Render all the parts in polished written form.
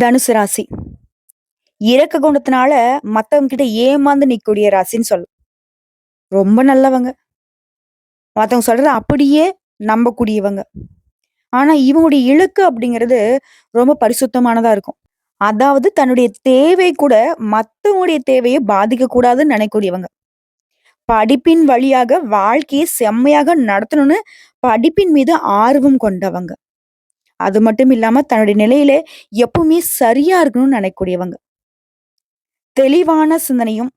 தனுசு ராசி. இரக்க குணத்தினால மத்தவங்க கிட்ட ஏமாந்து நிக்கக்கூடிய ராசின்னு சொல்லலாம். ரொம்ப நல்லவங்க. மத்தவங்க சொல்றத அப்படியே நம்பக்கூடியவங்க. ஆனா இவங்களுடைய இலக்கு அப்படிங்கிறது ரொம்ப பரிசுத்தமானதா இருக்கும். அதாவது தன்னுடைய தேவை கூட மத்தவங்களுடைய தேவைய பாதிக்கக் கூடாதுன்னு நினைக்கக்கூடியவங்க. படிப்பின் வழியாக வாழ்க்கையை செம்மையாக நடத்தணும்னு படிப்பின் மீது ஆர்வம் கொண்டவங்க. அது மட்டும் இல்லாம தன்னுடைய நிலையிலே எப்பவுமே சரியா இருக்கணும்னு நினைக்கக்கூடியவங்க. தெளிவான சிந்தனையும்,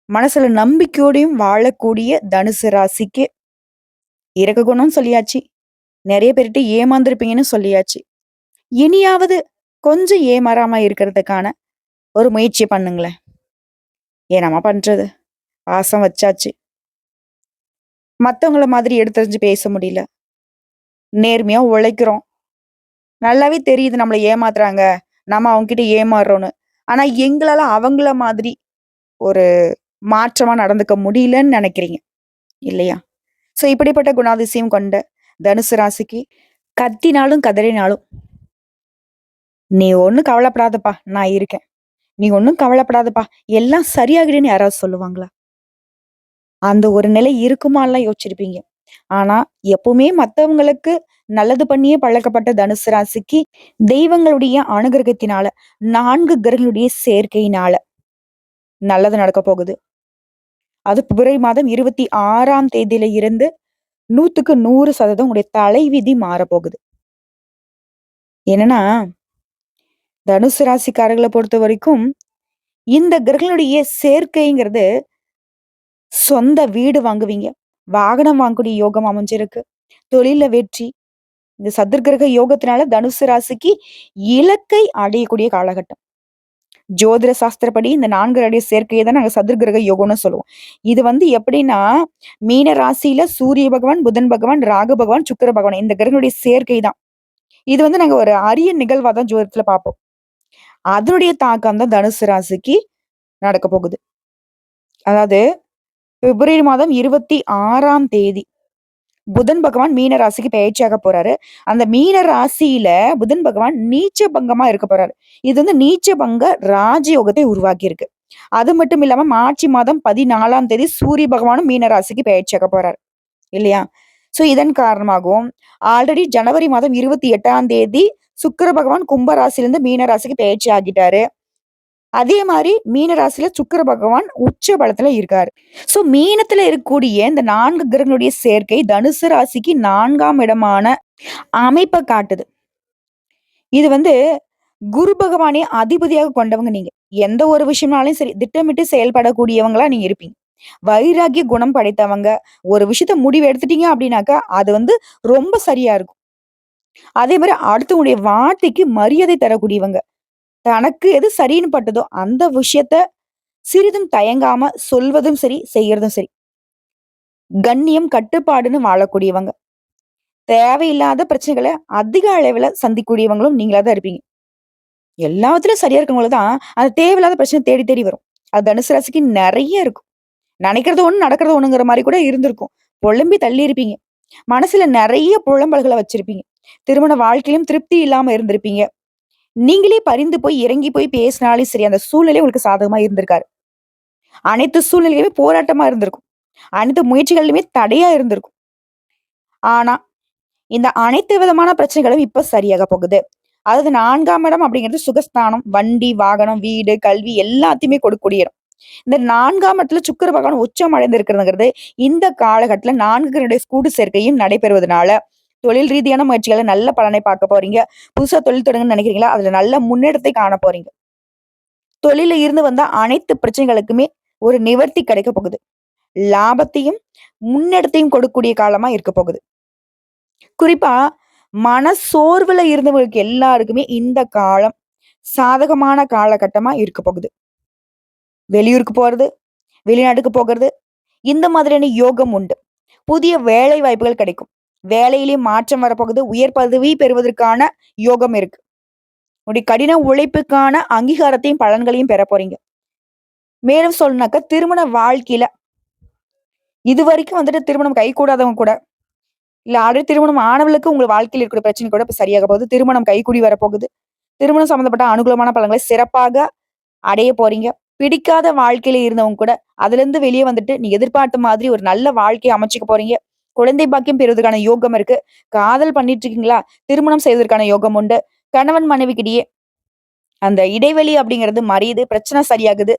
மனசுல நம்பிக்கையோடையும் வாழக்கூடிய தனுசு ராசிக்கு இரக்க குணம்னு சொல்லியாச்சு. நெறைய பேர்ட்ட ஏமாந்துருப்பீங்கன்னு சொல்லியாச்சு. இனியாவது கொஞ்சம் ஏமாறாம இருக்கிறதுக்கான ஒரு முயற்சி பண்ணுங்களேன். ஏனாம்மா பண்றது? பாசம் வச்சாச்சு. மத்தவங்கள மாதிரி எடுத்தெறிஞ்சு பேச முடியல. நேர்மையா உழைக்கிறோம். நல்லாவே தெரியுது நம்மள ஏமாத்துறாங்க. நம்ம அவங்ககிட்ட ஏமாறுறோம்னு. ஆனா எங்களால அவங்கள மாதிரி ஒரு மாற்றமா நடந்துக்க முடியலன்னு நெனைக்கிறீங்க. இல்லையா? சோ இப்படிப்பட்ட குணாதிசயம் கொண்ட தனுசு ராசிக்கு கத்தினாலும் கதறினாலும், "நீ ஒண்ணும் கவலைப்படாதப்பா, நான் இருக்கேன். நீ ஒண்ணும் கவலைப்படாதப்பா, எல்லாம் சரியாகிடும்னு" யாராவது சொல்லுவாங்களா? அந்த ஒரு நிலை இருக்குமான்லாம் யோசிச்சிருப்பீங்க. ஆனா, எப்பவுமே மத்தவங்களுக்கு நல்லது பண்ணியே பழக்கப்பட்ட தனுசு ராசிக்கு, தெய்வங்களுடைய அனுகிரகத்தினால, 4 கிரகங்களுடைய சேர்க்கையினால நல்லது நடக்கப் போகுது. அது பிப்ரவரி மாதம் 26ஆம் தேதியில இருந்து 100க்கு 100% உங்களுடைய தலைவிதி மாறப்போகுது. என்னன்னா, தனுசு ராசிக்காரர்கள பொறுத்தவரைக்கும், இந்த கிரகங்களுடைய சேர்க்கைங்கிறது சொந்த வீடு வாங்குவீங்க. வாகனம் வாங்கக்கூடிய யோகம் அமைஞ்சிருக்கு. தொழில்ல வெற்றி. இந்த சதுர்கிரக யோகத்தினால தனுசு ராசிக்கு இலக்கை அடையக்கூடிய காலகட்டம். ஜோதிட சாஸ்திரப்படி இந்த 4 அடைய சேர்க்கையை தான் நாங்க சதுர்கிரக யோகம்னு சொல்லுவோம். இது எப்படின்னா, மீன ராசியில சூரிய பகவான், புதன் பகவான், ராகு பகவான், சுக்கிர பகவான் இந்த கிரகங்களுடைய சேர்க்கை தான். இது நாங்க ஒரு அரிய நிகழ்வா தான் ஜோதிடத்துல பார்ப்போம். அதனுடைய தாக்கம் தான் தனுசு ராசிக்கு நடக்க போகுது. அதாவது பிப்ரவரி மாதம் 26ஆம் தேதி புதன் பகவான் மீன ராசிக்கு பெயர்ச்சியாக போறாரு. அந்த மீன ராசியில புதன் பகவான் நீச்ச பங்கமா இருக்க போறாரு. இது நீச்ச பங்க ராஜயோகத்தை உருவாக்கி இருக்கு. அது மட்டும் இல்லாம மார்ச் மாதம் 14ஆம் தேதி சூரிய பகவானும் மீன ராசிக்கு பெயர்ச்சியாக போறாரு. இல்லையா? சோ இதன் காரணமாகவும் ஆல்ரெடி ஜனவரி மாதம் 28ஆம் தேதி சுக்கிர பகவான் கும்ப ராசியிலிருந்து மீன ராசிக்கு பெயர்ச்சி ஆகிட்டாரு. அதே மாரி மீன ராசியில சுக்கிர பகவான் உச்ச பலத்துல இருக்காரு. சோ மீனத்துல இருக்கக்கூடிய இந்த 4 கிரகங்களுடைய சேர்க்கை தனுசு ராசிக்கு 4ஆம் இடமான அமைப்ப காட்டுது. இது குரு பகவானே அதிபதியாக கொண்டவங்க நீங்க. எந்த ஒரு விஷயம்னாலும் சரி, திட்டமிட்டு செயல்படக்கூடியவங்களா நீங்க இருப்பீங்க. வைராகிய குணம் படைத்தவங்க. ஒரு விஷயத்த முடிவு எடுத்துட்டீங்க அப்படின்னாக்கா, அது ரொம்ப சரியா இருக்கும். அதே மாரி அடுத்தவங்களுடைய வார்த்தைக்கு மரியாதை தரக்கூடியவங்க. தனக்கு எது சரின்னு பட்டதோ, அந்த விஷயத்த சிறிதும் தயங்காம சொல்வதும் சரி, செய்யறதும் சரி. கண்ணியம், கட்டுப்பாடுன்னு வாழக்கூடியவங்க. தேவையில்லாத பிரச்சனைகள அதிக அளவுல சந்திக்கக்கூடியவங்களும் நீங்களா தான் இருப்பீங்க. எல்லாத்துலயும் சரியா இருக்கவங்கள தான், அந்த தேவையில்லாத பிரச்சனை தேடி தேடி வரும். அது தனுசு ராசிக்கு நெறைய இருக்கும். நெனைக்கிறது ஒண்ணு, நடக்கிறது ஒண்ணுங்கிற மாரி கூட இருந்திருக்கும். புலம்பி தள்ளியிருப்பீங்க. மனசுல நெறைய புலம்பல்கள வச்சிருப்பீங்க. திருமண வாழ்க்கையிலும் திருப்தி இல்லாம இருந்திருப்பீங்க. நீங்களே பரிந்து போய், இறங்கி போய் பேசினாலும் சரி, அந்த சூழ்நிலை உங்களுக்கு சாதகமா இருந்திருக்காது. அனைத்து சூழ்நிலையுமே போராட்டமா இருந்திருக்கும். அனைத்து முயற்சிகளிலுமே தடையா இருந்திருக்கும். ஆனா, இந்த அனைத்து விதமான பிரச்சனைகளும் இப்ப சரியாக போகுது. அதாவது 4ஆம் இடம் அப்படிங்கிறது சுகஸ்தானம், வண்டி, வாகனம், வீடு, கல்வி எல்லாத்தையுமே கொடுக்கக்கூடிய இடம். இந்த 4ஆம் இடத்துல சுக்கிர பகவான் உச்சம் அடைந்திருக்கிறதுங்கிறது இந்த காலகட்டத்துல 4 கிரகங்களுடைய கூட்டு சேர்க்கையும் நடைபெறுவதனால, தொழில் ரீதியான முயற்சிகள நல்ல பலனை பார்க்க போறீங்க. புதுசா தொழில் தொடங்கணும்னு நினைக்கிறீங்களா? அதுல நல்ல முன்னேற்றத்தை காண போறீங்க. தொழில்ல இருந்து வந்த அனைத்து பிரச்சனைகளுக்குமே ஒரு நிவர்த்தி கிடைக்க போகுது. லாபத்தையும், முன்னேற்றத்தையும் கொடுக்கக்கூடிய காலமா இருக்க போகுது. குறிப்பா மனசோர்வுல இருந்தவங்களுக்கு எல்லாருக்குமே இந்த காலம் சாதகமான காலகட்டமா இருக்க போகுது. வெளியூருக்கு போறது, வெளிநாட்டுக்கு போகிறது, இந்த மாதிரியான யோகம் உண்டு. புதிய வேலை வாய்ப்புகள் கிடைக்கும். வேலையிலேயே மாற்றம் வரப்போகுது. உயர் பதவி பெறுவதற்கான யோகம் இருக்கு. உங்களுடைய கடின உழைப்புக்கான அங்கீகாரத்தையும், பலன்களையும் பெற போறீங்க. மேலும் சொல்லணும்னாக்கா, திருமண வாழ்க்கையில இதுவரைக்கும் திருமணம் கைகூடாதவங்க கூட, இல்ல ஆல்ரெடி திருமணம் ஆனவளுக்கு உங்க வாழ்க்கையில இருக்கிற பிரச்சனை கூட இப்ப சரியாக போகுது. திருமணம் கைகூடி வரப்போகுது. திருமணம் சம்பந்தப்பட்ட அனுகூலமான பலன்களை சிறப்பாக அடைய போறீங்க. பிடிக்காத வாழ்க்கையில இருந்தவங்க கூட அதுலருந்து வெளிய வந்துட்டு, நீங்க எதிர்பார்த்த மாதிரி ஒரு நல்ல வாழ்க்கைய அமைச்சுக்க போறீங்க. குழந்தை பாக்கியம் பெறுவதற்கான யோகம் இருக்கு. காதல் பண்ணிட்டு இருக்கீங்களா? திருமணம் செய்வதற்கான யோகம் உண்டு. கணவன் மனைவிக்கிடையே அந்த இடைவெளி அப்படிங்கிறது மறையுது. பிரச்சனை சரியாகுது.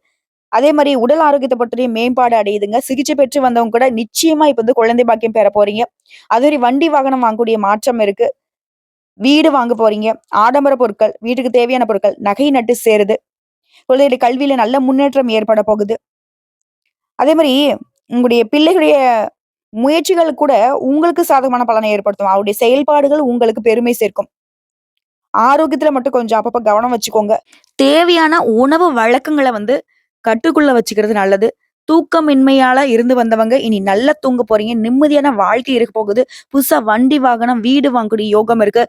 அதே மாரி உடல் ஆரோக்கியத்த பொறுத்தவரையும் மேம்பாடு அடையுதுங்க. சிகிச்சை பெற்று வந்தவங்க கூட நிச்சயமா இப்ப வந்து குழந்தை பாக்கியம் பெற போறீங்க. அதுமாரி வண்டி வாகனம் வாங்கக்கூடிய மாற்றம் இருக்கு. வீடு வாங்க போறீங்க. ஆடம்பர பொருட்கள், வீட்டுக்கு தேவையான பொருட்கள், நகை நட்டு சேருது. குழந்தைகளுடைய கல்வியில நல்ல முன்னேற்றம் ஏற்பட போகுது. அதே மாரி உங்களுடைய பிள்ளைகளுடைய முயற்சிகள் கூட உங்களுக்கு சாதகமான பலனை ஏற்படுத்தும். அவருடைய செயல்பாடுகள் உங்களுக்கு பெருமை சேர்க்கும். ஆரோக்கியத்துல மட்டும் கொஞ்சம் அப்பப்ப கவனம் வச்சுக்கோங்க. தேவையான உணவு வழக்கங்கள வந்து கட்டுக்குள்ள வச்சுக்கிறது நல்லது. தூக்கமின்மையால இருந்து வந்தவங்க இனி நல்லா தூங்க போறீங்க. நிம்மதியான வாழ்க்கை இருக்க போகுது. புதுசா வண்டி, வாகனம், வீடு வாங்கக்கூடிய யோகம் இருக்கு.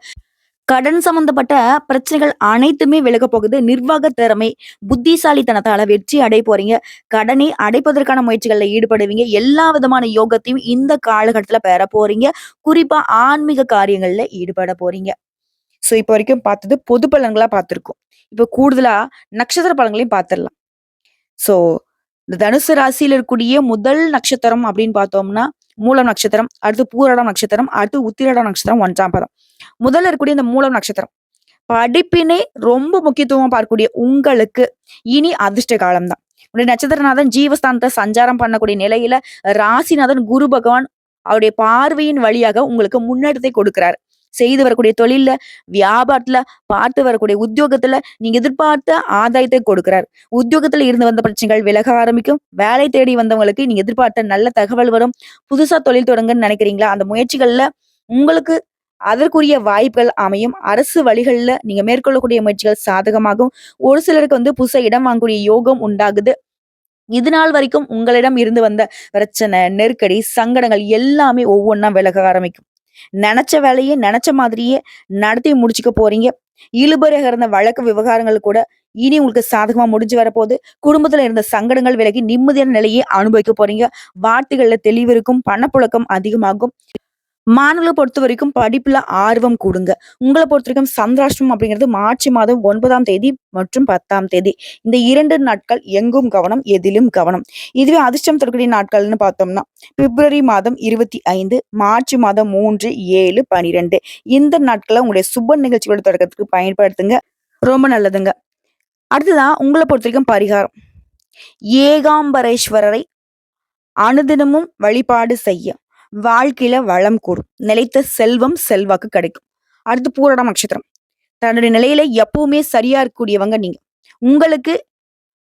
கடன் சம்பந்தப்பட்ட பிரச்சனைகள் அனைத்துமே விலகப் போகுது. நிர்வாக திறமை, புத்திசாலித்தனத்தால வெற்றி அடைய போறீங்க. கடனை அடைப்பதற்கான முயற்சிகள்ல ஈடுபடுவீங்க. எல்லா விதமான யோகத்தையும் இந்த காலகட்டத்துல பெற போறீங்க. குறிப்பா ஆன்மீக காரியங்கள்ல ஈடுபட போறீங்க. இப்ப வரைக்கும் பார்த்தது பொது பலன்களா பார்த்திருக்கோம். இப்ப கூடுதலா நட்சத்திர பலன்களையும் பார்த்துடலாம். ஸோ இந்த தனுசு ராசியில இருக்கக்கூடிய முதல் நட்சத்திரம் அப்படின்னு பார்த்தோம்னா, மூலம் நட்சத்திரம், அடுத்து பூராடம் நட்சத்திரம், அடுத்து உத்திராடம் நட்சத்திரம் 1ஆம் பாதம். முதல்ல இருக்கக்கூடிய இந்த மூலம் நட்சத்திரம். படிப்பினை ரொம்ப முக்கியத்துவமா பார்க்கக்கூடிய உங்களுக்கு இனி அதிர்ஷ்ட காலம் தான். உடைய நட்சத்திரநாதன் ஜீவஸ்தானத்தை சஞ்சாரம் பண்ணக்கூடிய நிலையில ராசிநாதன் குரு பகவான் அவருடைய பார்வையின் வழியாக உங்களுக்கு முன்னேற்றத்தை கொடுக்கிறார். செய்து வரக்கூடிய தொழில்ல, வியாபாரத்துல, பார்த்து வரக்கூடிய உத்தியோகத்துல நீங்க எதிர்பார்த்த ஆதாயத்தை கொடுக்கிறார். உத்தியோகத்துல இருந்து வந்த பிரச்சனைகள் விலக ஆரம்பிக்கும். வேலை தேடி வந்தவங்களுக்கு நீங்க எதிர்பார்த்த நல்ல தகவல் வரும். புதுசா தொழில் தொடங்கன்னு நினைக்கிறீங்களா? அந்த முயற்சிகள்ல உங்களுக்கு அதற்குரிய வாய்ப்புகள் அமையும். அரசு வழிகள்ல நீங்க மேற்கொள்ளக்கூடிய முயற்சிகள் சாதகமாகும். ஒரு சிலருக்கு வந்து புதுசா இடம் வாங்கக்கூடிய யோகம் உண்டாகுது. இது நாள் வரைக்கும் உங்களிடம் இருந்து வந்த பிரச்சனை, நெருக்கடி, சங்கடங்கள் எல்லாமே ஒவ்வொன்னா விலக ஆரம்பிக்கும். நெனச்ச வேலைய நெனச்ச மாதிரியே நடத்தி முடிச்சுக்க போறீங்க. இழுபறியாக இருந்த வழக்கு விவகாரங்கள் கூட இனி உங்களுக்கு சாதகமா முடிஞ்சு வரப்போகுது. குடும்பத்துல இருந்த சங்கடங்கள் விலகி நிம்மதியான நிலையை அனுபவிக்க போறீங்க. வார்த்தைகள்ல தெளிவு இருக்கும். பணப்புழக்கம் அதிகமாகும். மாணவர்களை பொறுத்தவரைக்கும் படிப்புல ஆர்வம் கூடுங்க. உங்கள பொறுத்தவரைக்கும் சந்திராஷ்டமம் அப்படிங்கிறது மார்ச் மாதம் 9ஆம் தேதி மற்றும் 10ஆம் தேதி. இந்த 2 நாட்கள் எங்கும் கவனம், எதிலும் கவனம். இதுவே அதிர்ஷ்டம் தரக்கூடிய நாட்கள்னு பார்த்தோம்னா, பிப்ரவரி மாதம் 25, மார்ச் மாதம் 3, 7, 12 இந்த நாட்கள உங்களுடைய சுப நிகழ்ச்சிகளோட தொடக்கத்துக்கு பயன்படுத்துங்க. ரொம்ப நல்லதுங்க. அடுத்ததான் உங்கள பொறுத்தவரைக்கும் பரிகாரம். ஏகாம்பரேஸ்வரரை அனுதினமும் வழிபாடு செய்ய வாழ்க்கையில வளம் கூடும். நிலைத்த செல்வம் செல்வாக்கு கிடைக்கும். அடுத்து பூரண நட்சத்திரம். தன்னுடைய நிலையில எப்பவுமே சரியா இருக்கக்கூடியவங்க நீங்க. உங்களுக்கு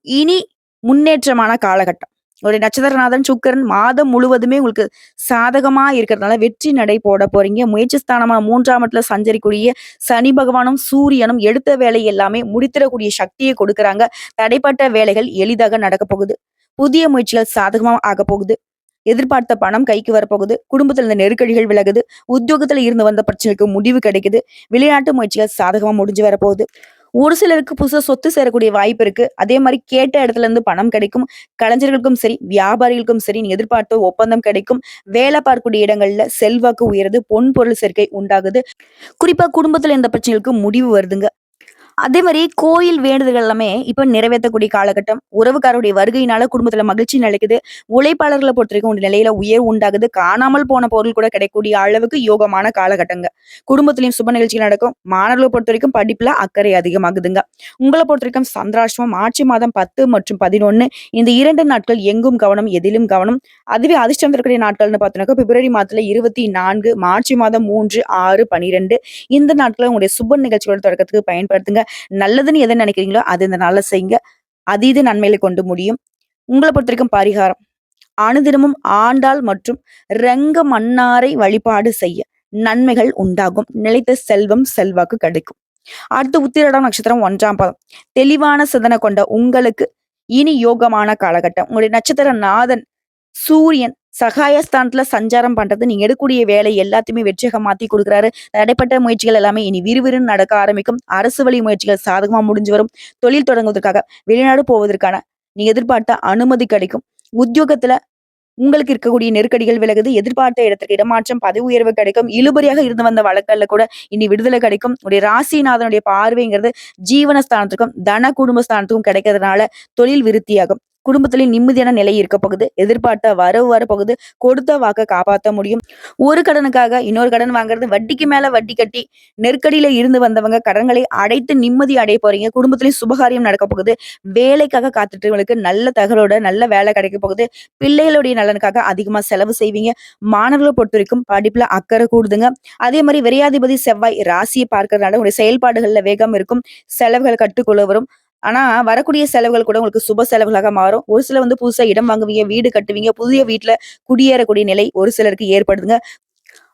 இனி முன்னேற்றமான காலகட்டம். ஒரு நட்சத்திரநாதன் சுக்கிரன் மாதம் முழுவதுமே உங்களுக்கு சாதகமா இருக்கிறதுனால வெற்றி நடை போட போறீங்க. முயற்சி ஸ்தானமான 3ஆம் இடத்துல சஞ்சரிக்கூடிய சனி பகவானும் சூரியனும் எடுத்த வேலை எல்லாமே முடித்திடக்கூடிய சக்தியை கொடுக்கறாங்க. தடைப்பட்ட வேலைகள் எளிதாக நடக்க போகுது. புதிய முயற்சிகள் சாதகமா ஆக போகுது. எதிர்பார்த்த பணம் கைக்கு வரப்போகுது. குடும்பத்துல இருந்த நெருக்கடிகள் விலகுது. உத்தியோகத்துல இருந்து வந்த பிரச்சனைக்கு முடிவு கிடைக்குது. வெளிநாட்டு முயற்சிகள் சாதகமா முடிஞ்சு வரப்போகுது. ஒரு சிலருக்கு புதுசா சொத்து சேரக்கூடிய வாய்ப்பு இருக்கு. அதே மாதிரி கேட்ட இடத்துல இருந்து பணம் கிடைக்கும். கலைஞர்களுக்கும் சரி, வியாபாரிகளுக்கும் சரி, நீங்க எதிர்பார்த்த ஒப்பந்தம் கிடைக்கும். வேலை பார்க்கக்கூடிய இடங்கள்ல செல்வாக்கு உயருது. பொன் பொருள் சேர்க்கை உண்டாகுது. குறிப்பா குடும்பத்துல இந்த பிரச்சனைகளுக்கு முடிவு வருதுங்க. அதே மாரி கோயில் வேண்டுதல்கள் எல்லாமே இப்ப நிறைவேத்தக்கூடிய காலகட்டம். உறவுக்காரருடைய வருகையினால குடும்பத்துல மகிழ்ச்சி நிலைக்குது. உழைப்பாளர்கள பொறுத்தவரைக்கும் ஒரு நிலையில உயர்வு உண்டாகுது. காணாமல் போன பொருள் கூட கிடைக்கக்கூடிய அளவுக்கு யோகமான காலகட்டங்க. குடும்பத்திலயும் சுப நிகழ்ச்சிகள் நடக்கும். மாணவர்களை பொறுத்தவரைக்கும் படிப்புல அக்கறை அதிகமாகுதுங்க. உங்கள பொறுத்தவரைக்கும் சந்திராஷ்டமம் மார்ச் மாதம் 10 மற்றும் 11 இந்த 2 நாட்கள் எங்கும் கவனம், எதிலும் கவனம். அதுவே அதிர்ஷ்டம் தரக்கூடிய நாட்கள்னு பார்த்தோம்னாக்கா பிப்ரவரி மாதத்துல 24, மார்ச் மாதம் 3, 6, 12 இந்த நாட்கள உங்களுடைய சுப நிகழ்ச்சிகளோட தொடக்கத்துக்கு பயன்படுத்துங்க. நல்லதுன்னு எதை நினைக்கிறீங்களோ அது இந்த நாள்ல செய்யுங்க. அதீத நன்மையில கொண்டு முடியும். உங்கள பொறுத்தவரைக்கும் பரிகாரம். அனுதினமும் ஆண்டாள் மற்றும் ரெங்க மன்னாரை வழிபாடு செய்ய நன்மைகள் உண்டாகும். நிலைத்த செல்வம் செல்வாக்கு கிடைக்கும். அடுத்து உத்திராடம் நட்சத்திரம் 1ஆம் பாதம். தெளிவான சிந்தனை கொண்ட உங்களுக்கு இனி யோகமான காலகட்டம். உங்களுடைய நட்சத்திர நாதன் சூரியன் சகாயஸ்தானத்துல சஞ்சாரம் பண்றது நீங்க எடுக்கக்கூடிய வேலை எல்லாத்தையுமே வெற்றியாக மாத்தி கொடுக்குறாரு. தடைப்பட்ட முயற்சிகள் எல்லாமே இனி விறுவிறுன்னு நடக்க ஆரம்பிக்கும். அரசு வழி முயற்சிகள் சாதகமா முடிஞ்சு வரும். தொழில் தொடங்குவதற்காக வெளிநாடு போவதற்கான நீங்க எதிர்பார்த்த அனுமதி கிடைக்கும். உத்தியோகத்துல உங்களுக்கு இருக்கக்கூடிய நெருக்கடிகள் விலகுது. எதிர்பார்த்த இடத்துக்கு இடமாற்றம், பதவி உயர்வு கிடைக்கும். இழுபறியாக இருந்து வந்த வழக்குகள்ல கூட இனி விடுதலை கிடைக்கும். உங்களுடைய ராசிநாதனுடைய பார்வைங்கிறது ஜீவனஸ்தானத்துக்கும், தன குடும்பஸ்தானத்துக்கும் கிடைக்கிறதுனால தொழில் விருத்தியாகும். குடும்பத்திலே நிம்மதியான நிலை இருக்க போகுது. எதிர்பார்த்த வரவு வரப்போகுது. கொடுத்த வாக்க காப்பாத்த முடியும். ஒரு கடனுக்காக இன்னொரு கடன் வாங்குறது, வட்டிக்கு மேல வட்டி கட்டி நெருக்கடியில இருந்து வந்தவங்க கடன்களை அடைத்து நிம்மதி அடைய போறீங்க. குடும்பத்திலயும் சுபகாரியம் நடக்க போகுது. வேலைக்காக காத்துட்டவங்களுக்கு நல்ல தகவலோட நல்ல வேலை கிடைக்க போகுது. பிள்ளைகளுடைய நலனுக்காக அதிகமா செலவு செய்வீங்க. மாணவர்களை பொறுத்த வரைக்கும் படிப்புல அக்கறை கூடுதுங்க. அதே மாதிரி விரையாதிபதி செவ்வாய் ராசியை பார்க்கறதுனால உங்களுடைய செயல்பாடுகள்ல வேகம் இருக்கும். செலவுகளை கட்டுக்குள்ள வரும். ஆனா வரக்கூடிய செலவுகள் கூட உங்களுக்கு சுப செலவுகளாக மாறும். ஒரு சிலர் வந்து புதுசா இடம் வாங்குவீங்க, வீடு கட்டுவீங்க, புதிய வீட்டுல குடியேறக்கூடிய நிலை ஒரு சிலருக்கு ஏற்படுதுங்க.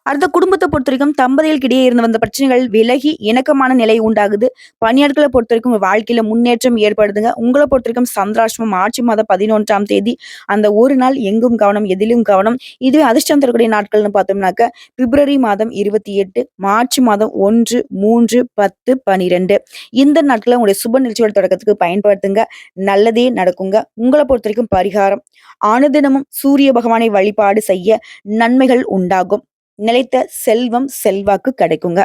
அடுத்த குடும்பத்தை பொறுத்தவரைக்கும் தம்பதிகளுக்கிடையே இருந்து வந்த பிரச்சனைகள் விலகி இணக்கமான நிலை உண்டாகுது. பணியாட்களை பொறுத்தவரைக்கும் உங்க வாழ்க்கையில முன்னேற்றம் ஏற்படுதுங்க. உங்களை பொறுத்தவரைக்கும் சந்திராஷ்டமம் மார்ச் மாதம் 11ஆம் தேதி. அந்த ஒரு நாள் எங்கும் கவனம், எதிலும் கவனம். இதுவே அதிர்ஷ்டம் தரக்கூடிய நாட்கள்னு பார்த்தோம்னாக்க பிப்ரவரி மாதம் 28, மார்ச் மாதம் 1, 3, 10, 12 இந்த நாட்களை உங்களுடைய சுப நிகழ்ச்சிகள் தொடக்கத்துக்கு பயன்படுத்துங்க. நல்லதே நடக்குங்க. உங்களை பொறுத்த வரைக்கும் பரிகாரம், அனுதினமும் சூரிய பகவானை வழிபாடு செய்ய நன்மைகள் உண்டாகும். நிலைத்த செல்வம் செல்வாக்கு கிடைக்குங்க.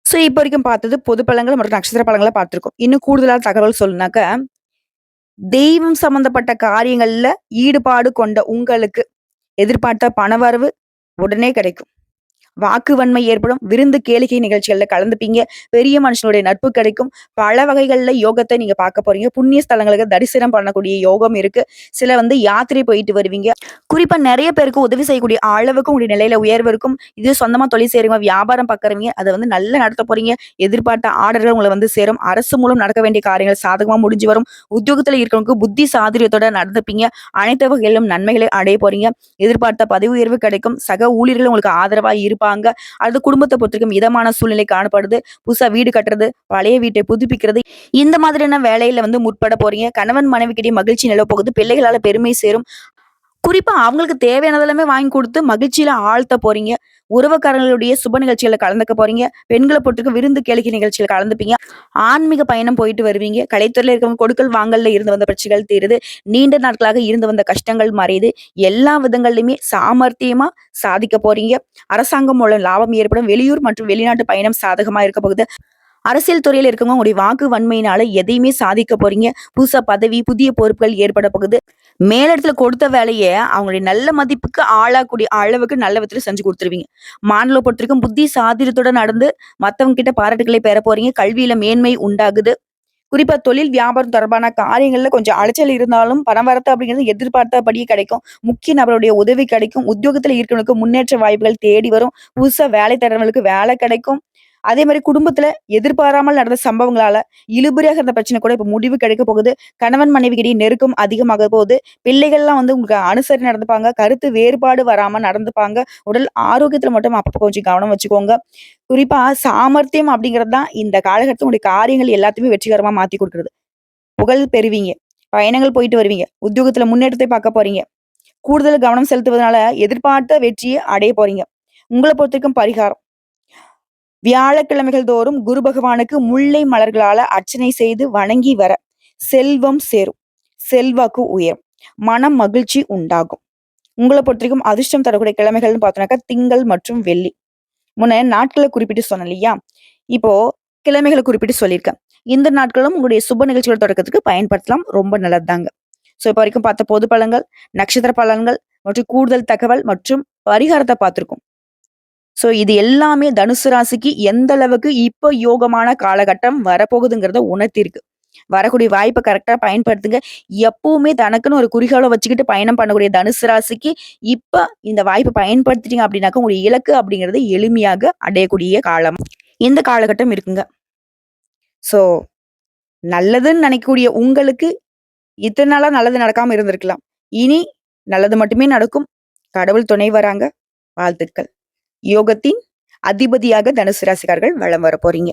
சோ இப்ப வரைக்கும் பார்த்தது பொது பலன்கள் மற்றும் நட்சத்திர பலன்களை பார்த்திருக்கோம். இன்னும் கூடுதலான தகவல் சொல்லுனாக்க, தெய்வம் சம்பந்தப்பட்ட காரியங்கள்ல ஈடுபாடு கொண்ட உங்களுக்கு எதிர்பார்த்த பணவரவு உடனே கிடைக்கும். வாக்கு வன்மை ஏற்படும். விருந்து கேளிக்கை நிகழ்ச்சிகள்ல கலந்துப்பீங்க. பெரிய மனுஷனுடைய நட்பு கிடைக்கும். பல வகைகள்ல யோகத்தை நீங்க பார்க்க போறீங்க. புண்ணிய ஸ்தலங்களுக்கு தரிசனம் பண்ணக்கூடிய யோகம் இருக்கு. சில வந்து யாத்திரை போயிட்டு வருவீங்க. குறிப்பா நிறைய பேருக்கு உதவி செய்யக்கூடிய அளவுக்கு உங்களுடைய நிலையில உயர்வு இருக்கும். இது சொந்தமா தொழில் செய்றவங்க, வியாபாரம் பார்க்கறவங்க அதை வந்து நல்லா நடத்த போறீங்க. எதிர்பார்த்த ஆர்டர்கள் உங்களை வந்து சேரும். அரசு மூலம் நடக்க வேண்டிய காரியங்கள் சாதகமா முடிஞ்சு வரும். உத்தியோகத்துல இருக்கிறவங்களுக்கு புத்தி சாதுரியத்தோட நடந்துப்பீங்க. அனைத்து வகையிலும் நன்மைகளை அடைய போறீங்க. எதிர்பார்த்த பதவி உயர்வு கிடைக்கும். சக ஊழியர்கள் உங்களுக்கு ஆதரவா இருப்பாங்க. அது குடும்பத்தை பொறுத்தவரைக்கும் இதமான சூழ்நிலை காணப்படுது. புதுசா வீடு கட்டுறது, பழைய வீட்டை புதுப்பிக்கிறது, இந்த மாதிரியான வேலையில வந்து முற்பட போறீங்க. கணவன் மனைவிக்கிடையே மகிழ்ச்சி நிலவ போகுது. பிள்ளைகளால பெருமை சேரும். குறிப்பா அவங்களுக்கு தேவையானதெல்லாமே வாங்கி கொடுத்து மகிழ்ச்சியில ஆழ்த்த போறீங்க. உறவுக்காரங்களுடைய சுப நிகழ்ச்சிகளை கலந்துக்க போறீங்க. பெண்களை பொறுத்தவரைக்கும் விருந்து கேளிக்கை நிகழ்ச்சியில கலந்துப்பீங்க. ஆன்மீக பயணம் போயிட்டு வருவீங்க. கலைத்துறையில இருக்கவங்க கொடுக்கல் வாங்கல்ல இருந்து வந்த பிரச்சனைகள் தீருது. நீண்ட நாட்களாக இருந்து வந்த கஷ்டங்கள் மறையுது. எல்லா விதங்கள்லயுமே சாமர்த்தியமா சாதிக்க போறீங்க. அரசாங்கம் மூலம் லாபம் ஏற்படும். வெளியூர் மற்றும் வெளிநாட்டு பயணம் சாதகமா இருக்க போகுது. அரசியல் துறையில இருக்கவங்க உங்களுடைய வாக்கு வன்மையினால எதையுமே சாதிக்க போறீங்க. புதுசா பதவி, புதிய பொறுப்புகள் ஏற்பட போகுது. மேலிடத்துல கொடுத்த வேலையை அவங்களுடைய நல்ல மதிப்புக்கு ஆளாக்கூடிய அளவுக்கு நல்ல விதத்துல செஞ்சு கொடுத்துருவீங்க. மாணவர்களை பொறுத்தவரைக்கும் புத்தி சாதுரியத்தோட நடந்து மத்தவங்க கிட்ட பாராட்டுகளை பெற போறீங்க. கல்வியில மேன்மை உண்டாகுது. குறிப்பா தொழில் வியாபாரம் தொடர்பான காரியங்கள்ல கொஞ்சம் அலைச்சல் இருந்தாலும் பணவரத்து அப்படிங்கிறது எதிர்பார்த்தபடியே கிடைக்கும். முக்கிய நபருடைய உதவி கிடைக்கும். உத்தியோகத்துல இருக்கிறவங்களுக்கு முன்னேற்ற வாய்ப்புகள் தேடி வரும். புதுசா வேலை தேடுறவங்களுக்கு வேலை கிடைக்கும். அதே மாதிரி குடும்பத்துல எதிர்பாராமல் நடந்த சம்பவங்களால இழுபறியாக இருந்த பிரச்சனை கூட இப்ப முடிவு கிடைக்க போகுது. கணவன் மனைவிக்கிடையே நெருக்கம் அதிகமாக போகுது. பிள்ளைகள்லாம் வந்து உங்களுக்கு அனுசரித்து நடந்துப்பாங்க. கருத்து வேறுபாடு வராம நடந்துப்பாங்க. உடல் ஆரோக்கியத்துல மட்டும் அப்பப்ப கொஞ்சம் கவனம் வச்சுக்கோங்க. குறிப்பா சாமர்த்தியம் அப்படிங்கிறது தான் இந்த காலகட்டத்துல உங்களுடைய காரியங்கள் எல்லாத்தையுமே வெற்றிகரமா மாத்தி கொடுக்குறது. புகழ் பெறுவீங்க. பயணங்கள் போயிட்டு வருவீங்க. உத்தியோகத்துல முன்னேற்றத்தை பார்க்க போறீங்க. கூடுதல் கவனம் செலுத்துவதனால எதிர்பார்த்த வெற்றியை அடைய போறீங்க. உங்களை பொறுத்தவரைக்கும் பரிகாரம், வியாழக்கிழமைகள் தோறும் குரு பகவானுக்கு முல்லை மலர்களால அர்ச்சனை செய்து வணங்கி வர செல்வம் சேரும். செல்வாக்கு உயரும். மனம் மகிழ்ச்சி உண்டாகும். உங்களை பொறுத்தவரைக்கும் அதிர்ஷ்டம் தரக்கூடிய கிழமைகள்னு பார்த்தோம்னாக்கா திங்கள் மற்றும் வெள்ளி. முன்ன நாட்களை குறிப்பிட்டு சொன்னேன் இல்லையா? இப்போ கிழமைகளை குறிப்பிட்டு சொல்லியிருக்கேன். இந்த நாட்களும் உங்களுடைய சுப நிகழ்ச்சிகள் தொடக்கத்துக்கு பயன்படுத்தலாம். ரொம்ப நல்லதுதாங்க. சோ இப்ப வரைக்கும் பார்த்த பொது பலன்கள், நட்சத்திர பலன்கள் மற்றும் கூடுதல் தகவல் மற்றும் பரிகாரத்தை பார்த்திருக்கோம். சோ இது எல்லாமே தனுசு ராசிக்கு எந்த அளவுக்கு இப்ப யோகமான காலகட்டம் வரப்போகுதுங்கிறத உணர்த்திருக்கு. வரக்கூடிய வாய்ப்பை கரெக்டா பயன்படுத்துங்க. எப்பவுமே தனக்குன்னு ஒரு குறிக்கோளை வச்சுக்கிட்டு பயணம் பண்ணக்கூடிய தனுசு ராசிக்கு இப்ப இந்த வாய்ப்பை பயன்படுத்திட்டீங்க அப்படின்னாக்க உங்களுடைய இலக்கு அப்படிங்கிறது எளிமையாக அடையக்கூடிய காலம் இந்த காலகட்டம் இருக்குங்க. சோ நல்லதுன்னு நினைக்கக்கூடிய உங்களுக்கு இத்தனை நாளா நல்லது நடக்காம இருந்திருக்கலாம். இனி நல்லது மட்டுமே நடக்கும். கடவுள் துணை வராங்க. வாழ்த்துக்கள். யோகத்தின் அதிபதியாக தனுசு ராசிக்காரர்கள் வலம் வர போறீங்க.